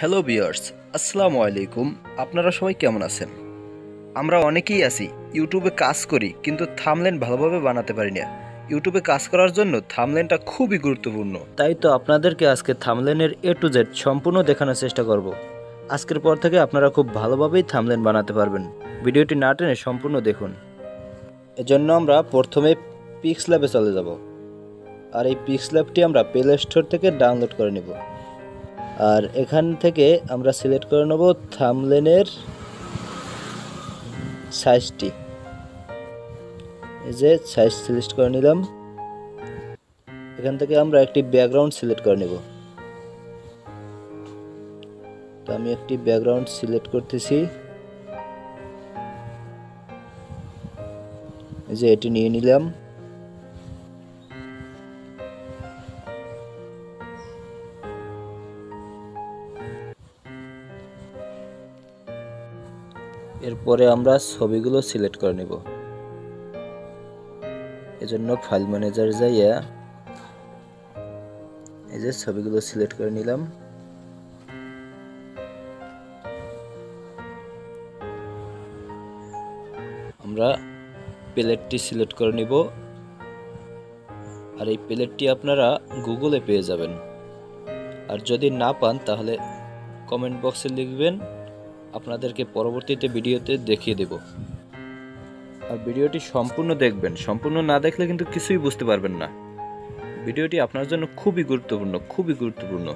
Hello viewers, আসসালামু আলাইকুম। আপনারা সবাই কেমন আছেন? আমরা অনেকেই আছি ইউটিউবে কাজ করি, কিন্তু থাম্বনেল ভালোভাবে বানাতে পারি না। ইউটিউবে কাজ করার জন্য থাম্বনেলটা খুবই গুরুত্বপূর্ণ। তাই তো আপনাদেরকে আজকে থাম্বনেলের A to Z সম্পূর্ণ দেখানোর চেষ্টা করব। আজকের পর থেকে আপনারা খুব ভালোভাবেই থাম্বনেল বানাতে পারবেন। ভিডিওটি না টেনে সম্পূর্ণ দেখুন। এজন্য আমরা প্রথমে পিক্সল্যাবে চলে যাব, আর এই পিক্সল্যাবটি আমরা প্লে স্টোর থেকে ডাউনলোড করে নেব। আর এখান থেকে আমরা সিলেক্ট করে নেব থাম্বনেলের সাইজটি। এই যে সাইজ সিলেক্ট করে নিলাম। এখান থেকে আমরা একটি ব্যাকগ্রাউন্ড সিলেক্ট করে নেব। তো আমি একটি ব্যাকগ্রাউন্ড সিলেক্ট করতেছি। এই যে এটি নিয়ে নিলাম। এরপরে আমরা ছবিগুলো সিলেক্ট করে নেব। এজন্য ফাইল ম্যানেজার যাইয়া এই যে ছবিগুলো সিলেক্ট করে নিলাম। আমরা প্লেটটি সিলেক্ট করে নিব। আর এই প্লেটটি আপনারা গুগলে পেয়ে যাবেন। আর যদি না পান তাহলে কমেন্ট বক্সে লিখবেন, আপনাদেরকে পরবর্তীতে ভিডিওতে দেখিয়ে দেব। আর ভিডিওটি সম্পূর্ণ দেখবেন, সম্পূর্ণ না দেখলে কিন্তু কিছুই বুঝতে পারবেন না। ভিডিওটি আপনার জন্য খুবই গুরুত্বপূর্ণ, খুবই গুরুত্বপূর্ণ।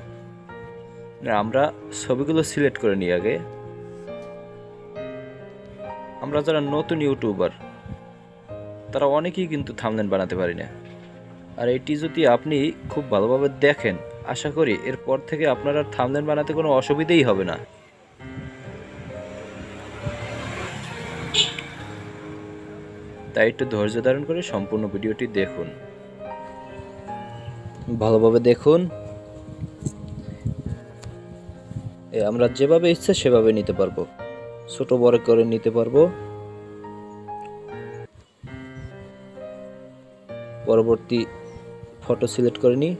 আমরা ছবিগুলো সিলেক্ট করে নিই আগে। আমরা যারা নতুন ইউটিউবার তারা অনেকেই কিন্তু থাম্বনেল বানাতে পারি না। আর এটি যদি আপনি খুব ভালোভাবে দেখেন, আশা করি এরপর থেকে আপনার আর থাম্বনেল বানাতে কোনো অসুবিধাই হবে না। তাই একটু ধৈর্য ধারণ করে সম্পূর্ণ ভিডিওটি দেখুন, ভালোভাবে দেখুন। আমরা যেভাবে ইচ্ছে সেভাবে নিতে পারবো, ছোট বড় করে নিতে পারবো। পরবর্তী ফটো সিলেক্ট করে নিই।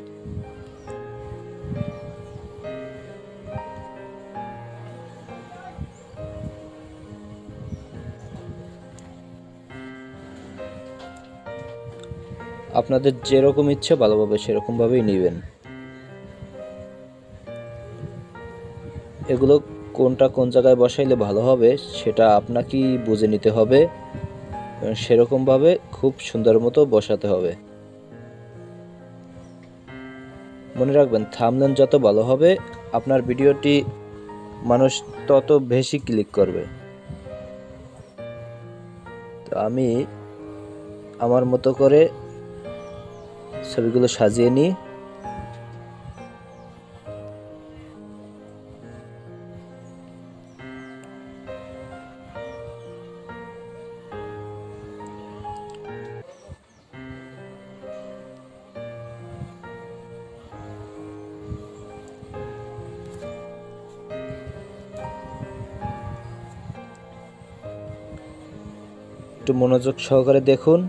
আপনাদের যেরকম ইচ্ছে ভালোভাবে সেরকম ভাবেই নেবেন। এগুলো কোনটা কোন জায়গায় বসাইলে ভালো হবে সেটা আপনাকেই বুঝে নিতে হবে, সেরকম ভাবে খুব সুন্দর মতো বসাতে হবে। মনে রাখবেন, থাম্বনেল যত ভালো হবে আপনার ভিডিওটি মানুষ তত বেশি ক্লিক করবে। তো আমি আমার মতো করে ছবিগুলো সাজিয়ে নিই। একটু মনোযোগ সহকারে দেখুন।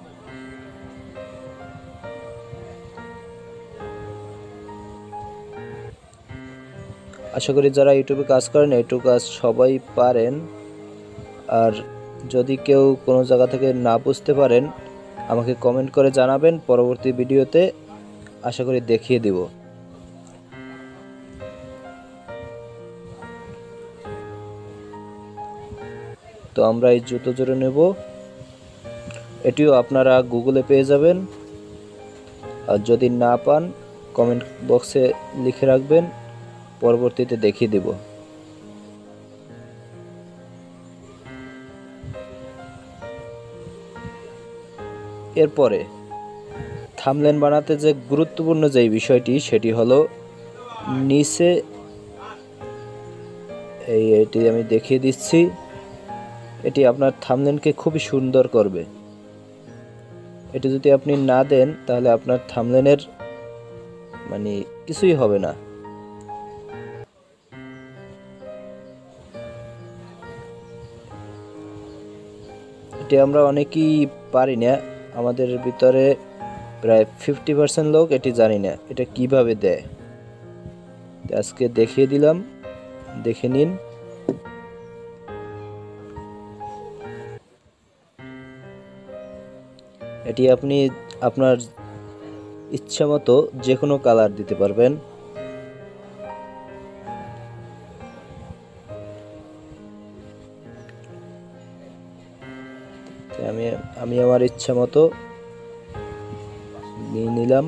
আশা করি যারা ইউটিউবে কাজ করেন এইটুকু কাজ সবাই পারেন। আর যদি কেউ কোনো জায়গা থেকে না বুঝতে পারেন আমাকে কমেন্ট করে জানাবেন, পরবর্তী ভিডিওতে আশা করি দেখিয়ে দিব। তো আমরা এই জুতো জোড়া নেব। এটিও আপনারা গুগলে পেয়ে যাবেন। আর যদি না পান কমেন্ট বক্সে লিখে রাখবেন, পরবর্তীতে দেখিয়ে দেব। এরপরে থাম্বনেল বানাতে যে গুরুত্বপূর্ণ যে বিষয়টি সেটি হলো নিচে এটি আমি দেখিয়ে দিচ্ছি। এটি আপনার থাম্বনেলকে খুবই সুন্দর করবে। এটি যদি আপনি না দেন তাহলে আপনার থাম্বনেলের মানে কিছুই হবে না। এটি আমরা অনেকেই পারি না, আমাদের ভিতরে প্রায় 50% লোক এটি জানি না এটা কিভাবে দেয়। আজকে দেখিয়ে দিলাম। দেখে নিন। এটি আপনি আপনার ইচ্ছা মতো যে কোনো কালার দিতে পারবেন। আমি আমার ইচ্ছা মতো নিয়ে নিলাম।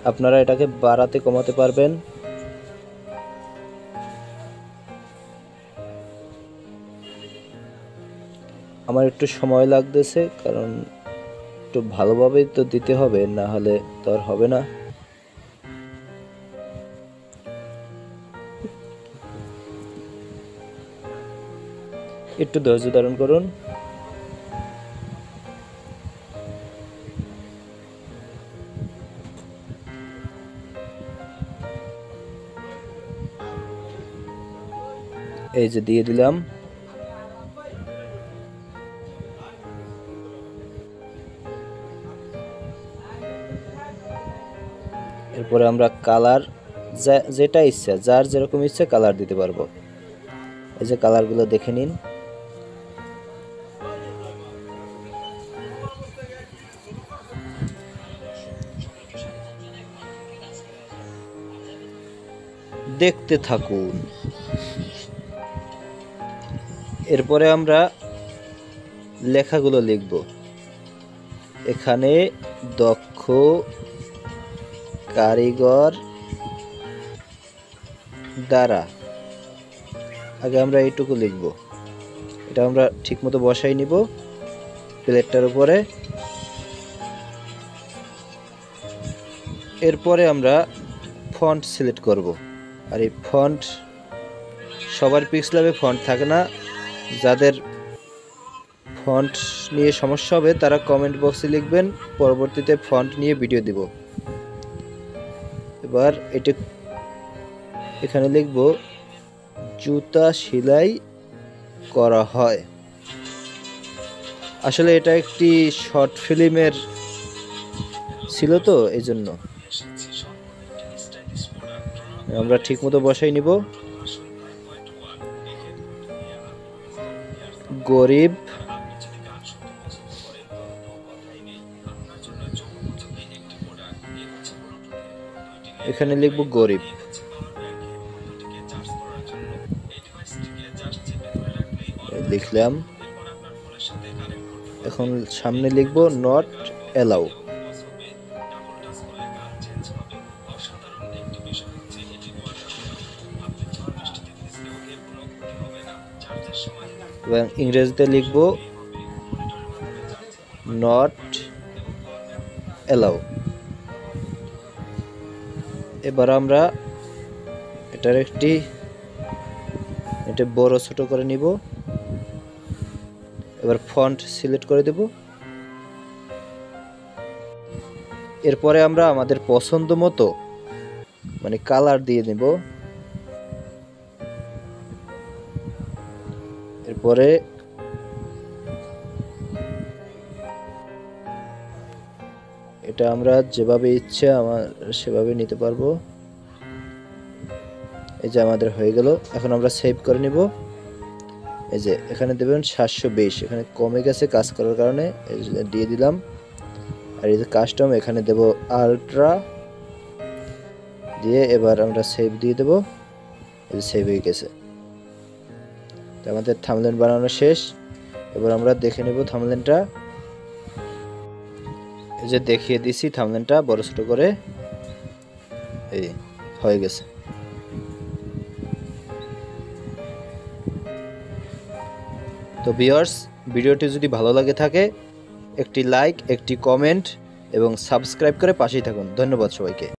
আপনারা এটাকে বাড়াতে কমাতে পারবেন। আমার একটু সময় লাগতেছে, কারণ একটু ভালোভাবেই তো দিতে হবে, না হলে তো আর হবে না। একটু ধৈর্য ধারণ করুন। এই যে দিয়ে দিলাম। এরপরে আমরা কালার যেটা ইচ্ছা, যার যেরকম ইচ্ছা কালার দিতে পারবো। এই যে কালারগুলো দেখে নিন। দেখতে থাকুন। এরপরে আমরা লেখাগুলো লিখব। এখানে দক্ষ কারিগর দ্বারা, আগে আমরা এইটুকু লিখব। এটা আমরা ঠিকমতো বসাই নিব প্লেটটার উপরে। এরপরে আমরা ফন্ট সিলেক্ট করব। আর এই ফন্ট সবার পিক্সল্যাবে ফন্ট থাকে না। যাদের ফন্ট নিয়ে সমস্যা হবে তারা কমেন্ট বক্সে লিখবেন, পরবর্তীতে ফন্ট নিয়ে ভিডিও দিব। এবার এটা এখানে লিখব জুতা সেলাই করা হয়। আসলে এটা একটি শর্ট ফিল্মের ছিল, তো এই জন্য আমরা ঠিকমতো বসাই নিব। গরিব এখানে লিখব গরিব। লিখলাম। এখন সামনে লিখব নট অ্যালাউ। এবং ইংরেজিতে লিখব নট অ্যালাউ। এবার আমরা এটা বড় ছোট করে নিব। এবার ফন্ট সিলেক্ট করে দেব। এরপরে আমরা আমাদের পছন্দ মতো মানে কালার দিয়ে নেব। এরপরে এটা আমরা যেভাবে ইচ্ছে সেভাবে নিতে পারবো। এই যে আমাদের হয়ে গেল। এখন আমরা সেভ করে নিব। এই যে এখানে দেবেন 720, এখানে কমে গেছে কাজ করার কারণে, এই যে দিয়ে দিলাম। আর এই যে কাস্টম এখানে দেব আলট্রা দিয়ে, এবার আমরা সেভ দিয়ে দেব। এই যে সেভ হয়ে গেছে। তো আমাদের থাম্বনেল বানানো শেষ। এবার আমরা দেখে নেব থাম্বনেলটা। এই যে দেখিয়ে দিছি থাম্বনেলটা বড় ছোট করে, এই হয়ে গেছে। তো ভিউয়ার্স, ভিডিওটি যদি ভালো লাগে থাকে একটি লাইক, একটি কমেন্ট এবং সাবস্ক্রাইব করে পাশেই থাকুন। ধন্যবাদ সবাইকে।